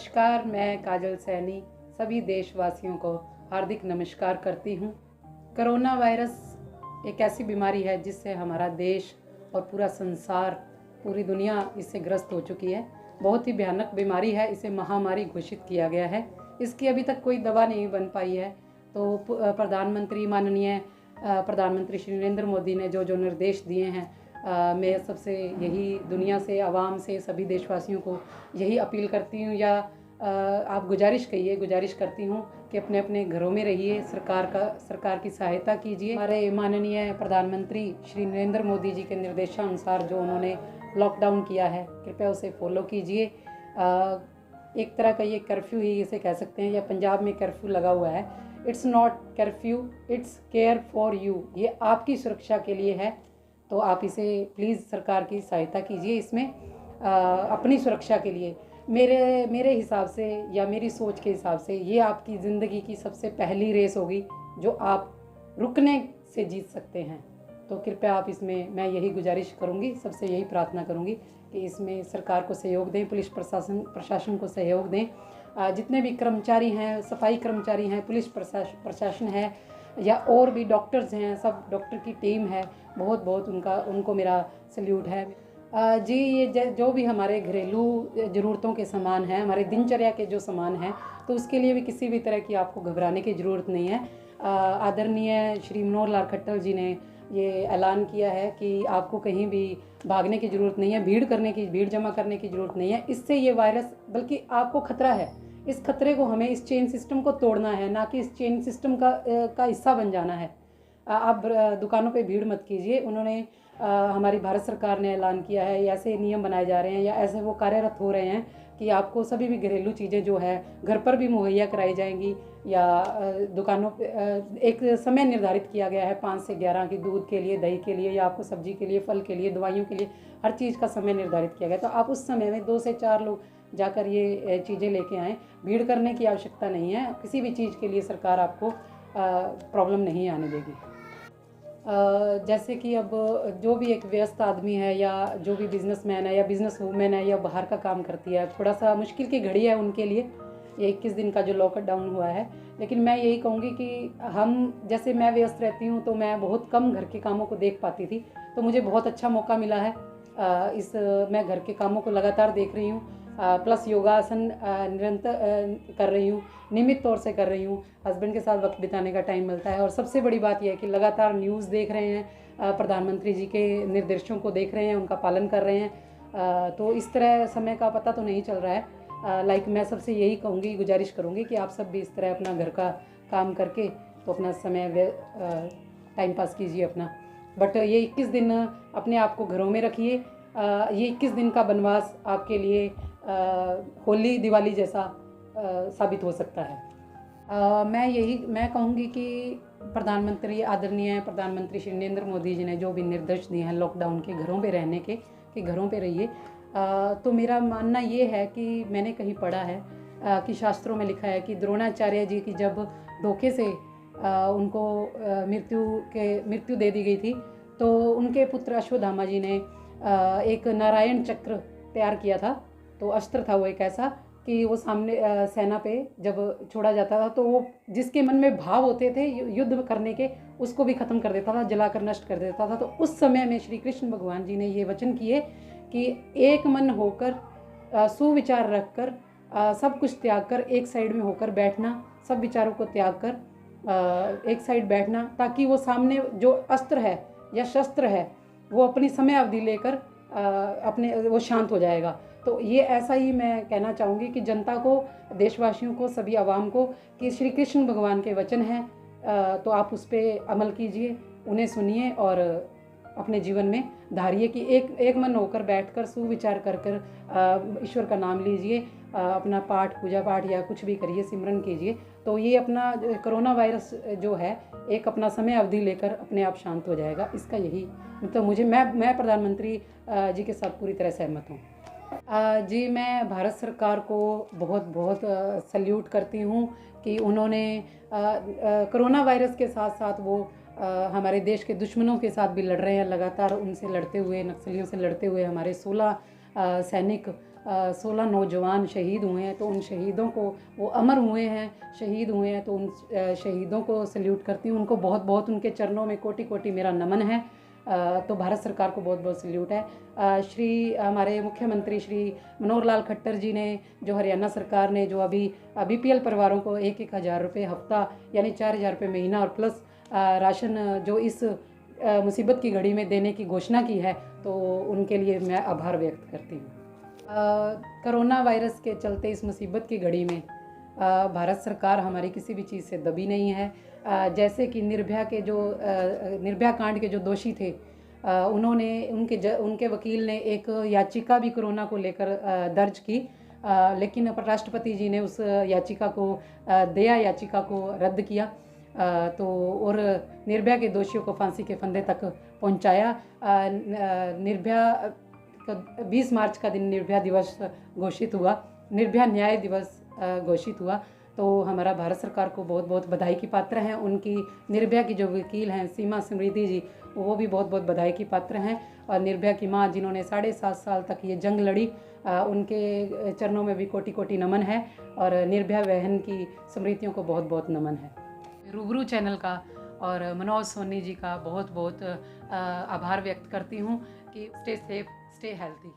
नमस्कार, मैं काजल सैनी सभी देशवासियों को हार्दिक नमस्कार करती हूँ। कोरोना वायरस एक ऐसी बीमारी है जिससे हमारा देश और पूरा संसार, पूरी दुनिया इससे ग्रस्त हो चुकी है। बहुत ही भयानक बीमारी है, इसे महामारी घोषित किया गया है। इसकी अभी तक कोई दवा नहीं बन पाई है। तो माननीय प्रधानमंत्री श्री नरेंद्र मोदी ने जो निर्देश दिए हैं, मैं सबसे यही दुनिया से, आवाम से, सभी देशवासियों को यही अपील करती हूँ या आप गुजारिश करती हूँ कि अपने अपने घरों में रहिए, सरकार की सहायता कीजिए। हमारे माननीय प्रधानमंत्री श्री नरेंद्र मोदी जी के निर्देशानुसार जो उन्होंने लॉकडाउन किया है, कृपया उसे फॉलो कीजिए। एक तरह का ये कर्फ्यू ही इसे कह सकते हैं, या पंजाब में कर्फ्यू लगा हुआ है। It's not curfew, it's care for you. ये आपकी सुरक्षा के लिए है, तो आप इसे प्लीज़ सरकार की सहायता कीजिए इसमें, अपनी सुरक्षा के लिए। मेरे हिसाब से या मेरी सोच के हिसाब से ये आपकी ज़िंदगी की सबसे पहली रेस होगी जो आप रुकने से जीत सकते हैं। तो कृपया आप इसमें, मैं यही गुजारिश करूंगी, सबसे यही प्रार्थना करूंगी कि इसमें सरकार को सहयोग दें, पुलिस प्रशासन को सहयोग दें। जितने भी कर्मचारी हैं, सफाई कर्मचारी हैं, पुलिस प्रशासन है या और भी डॉक्टर्स हैं, सब डॉक्टर की टीम है, बहुत उनको मेरा सल्यूट है। जी, ये जो भी हमारे घरेलू ज़रूरतों के सामान हैं, हमारे दिनचर्या के जो सामान हैं, तो उसके लिए भी किसी भी तरह की आपको घबराने की ज़रूरत नहीं है। आदरणीय श्री मनोहर लाल खट्टर जी ने ये ऐलान किया है कि आपको कहीं भी भागने की ज़रूरत नहीं है, भीड़ जमा करने की ज़रूरत नहीं है। इससे ये वायरस, बल्कि आपको खतरा है, इस खतरे को हमें, इस चेन सिस्टम को तोड़ना है, ना कि इस चेन सिस्टम का हिस्सा बन जाना है। आप दुकानों पे भीड़ मत कीजिए। उन्होंने हमारी भारत सरकार ने ऐलान किया है, ऐसे नियम बनाए जा रहे हैं या ऐसे वो कार्यरत हो रहे हैं कि आपको सभी भी घरेलू चीज़ें जो है घर पर भी मुहैया कराई जाएंगी, या दुकानों पे एक समय निर्धारित किया गया है 5 से 11 की, दूध के लिए, दही के लिए, या आपको सब्जी के लिए, फल के लिए, दवाइयों के लिए, हर चीज़ का समय निर्धारित किया गया। तो आप उस समय में 2 से 4 लोग जाकर ये चीज़ें लेके आएँ। भीड़ करने की आवश्यकता नहीं है। किसी भी चीज़ के लिए सरकार आपको प्रॉब्लम नहीं आने देगी। जैसे कि अब जो भी एक व्यस्त आदमी है, या जो भी बिजनेसमैन है या बिजनेस वूमेन है या बाहर का काम करती है, थोड़ा सा मुश्किल की घड़ी है उनके लिए ये 21 दिन का जो लॉकडाउन हुआ है। लेकिन मैं यही कहूँगी कि जैसे मैं व्यस्त रहती हूँ तो मैं बहुत कम घर के कामों को देख पाती थी, तो मुझे बहुत अच्छा मौका मिला है। मैं घर के कामों को लगातार देख रही हूँ, प्लस योगासन निरंतर कर रही हूँ, नियमित तौर से कर रही हूँ। हस्बैंड के साथ वक्त बिताने का टाइम मिलता है, और सबसे बड़ी बात यह है कि लगातार न्यूज़ देख रहे हैं, प्रधानमंत्री जी के निर्देशों को देख रहे हैं, उनका पालन कर रहे हैं। तो इस तरह समय का पता तो नहीं चल रहा है। मैं सबसे यही कहूँगी, गुजारिश करूँगी कि आप सब भी इस तरह अपना घर का काम करके तो अपना समय टाइम पास कीजिए अपना। बट ये 21 दिन अपने आप को घरों में रखिए। ये 21 दिन का वनवास आपके लिए होली दिवाली जैसा साबित हो सकता है। मैं कहूँगी कि आदरणीय प्रधानमंत्री श्री नरेंद्र मोदी जी ने जो भी निर्देश दिए हैं लॉकडाउन के, घरों पे रहने के, कि घरों पे रहिए, तो मेरा मानना ये है कि मैंने कहीं पढ़ा है कि शास्त्रों में लिखा है कि द्रोणाचार्य जी की जब धोखे से उनको मृत्यु दे दी गई थी, तो उनके पुत्र अश्वत्थामा जी ने एक नारायण चक्र तैयार किया था। तो अस्त्र था वो एक ऐसा कि वो सामने सेना पे जब छोड़ा जाता था, तो वो जिसके मन में भाव होते थे युद्ध करने के, उसको भी ख़त्म कर देता था, जलाकर नष्ट कर देता था। तो उस समय में श्री कृष्ण भगवान जी ने ये वचन किए कि एक मन होकर, सुविचार रखकर, सब कुछ त्याग कर, एक साइड में होकर बैठना, सब विचारों को त्याग कर एक साइड बैठना, ताकि वो सामने जो अस्त्र है या शस्त्र है वो अपनी समय अवधि लेकर वो शांत हो जाएगा। तो ये ऐसा ही मैं कहना चाहूँगी कि जनता को, देशवासियों को, सभी आवाम को, कि श्री कृष्ण भगवान के वचन हैं, तो आप उस पर अमल कीजिए, उन्हें सुनिए और अपने जीवन में धारिए कि एक मन होकर बैठकर सुविचार कर ईश्वर का नाम लीजिए, अपना पाठ, पूजा पाठ या कुछ भी करिए, सिमरन कीजिए। तो ये अपना कोरोना वायरस जो है एक अपना समय अवधि लेकर अपने आप शांत हो जाएगा। इसका यही तो मैं प्रधानमंत्री जी के साथ पूरी तरह सहमत हूँ। जी, मैं भारत सरकार को बहुत सल्यूट करती हूँ कि उन्होंने कोरोना वायरस के साथ साथ वो हमारे देश के दुश्मनों के साथ भी लड़ रहे हैं। लगातार उनसे लड़ते हुए, नक्सलियों से लड़ते हुए हमारे 16 सैनिक 16 नौजवान शहीद हुए हैं, तो उन शहीदों को, वो अमर हुए हैं, शहीद हुए हैं, तो उन शहीदों को सल्यूट करती हूँ। उनको बहुत बहुत उनके चरणों में कोटि कोटि मेरा नमन है। तो भारत सरकार को बहुत बहुत सल्यूट है। हमारे मुख्यमंत्री श्री मनोहर लाल खट्टर जी ने, जो हरियाणा सरकार ने जो अभी BPL परिवारों को 1-1 हज़ार रुपये हफ्ता यानी 4,000 रुपये महीना और प्लस राशन जो इस मुसीबत की घड़ी में देने की घोषणा की है, तो उनके लिए मैं आभार व्यक्त करती हूँ। कोरोना वायरस के चलते इस मुसीबत की घड़ी में भारत सरकार हमारी किसी भी चीज़ से दबी नहीं है। जैसे कि निर्भया कांड के जो दोषी थे, उन्होंने उनके वकील ने एक याचिका भी कोरोना को लेकर दर्ज की, लेकिन राष्ट्रपति जी ने उस याचिका को दया याचिका को रद्द किया, तो और निर्भया के दोषियों को फांसी के फंदे तक पहुंचाया। निर्भया 20 मार्च का दिन निर्भया दिवस घोषित हुआ, निर्भया न्याय दिवस घोषित हुआ। तो हमारा भारत सरकार को बहुत बहुत बधाई की पात्र हैं। उनकी निर्भया की जो वकील हैं सीमा स्मृति जी, वो भी बहुत बहुत बधाई की पात्र हैं। और निर्भया की माँ, जिन्होंने 7.5 साल तक ये जंग लड़ी, उनके चरणों में भी कोटि कोटि नमन है। और निर्भया बहन की स्मृतियों को बहुत बहुत नमन है। रूबरू चैनल का और मनोज सोनी जी का बहुत बहुत आभार व्यक्त करती हूँ कि स्टे सेफ, स्टे हेल्थी।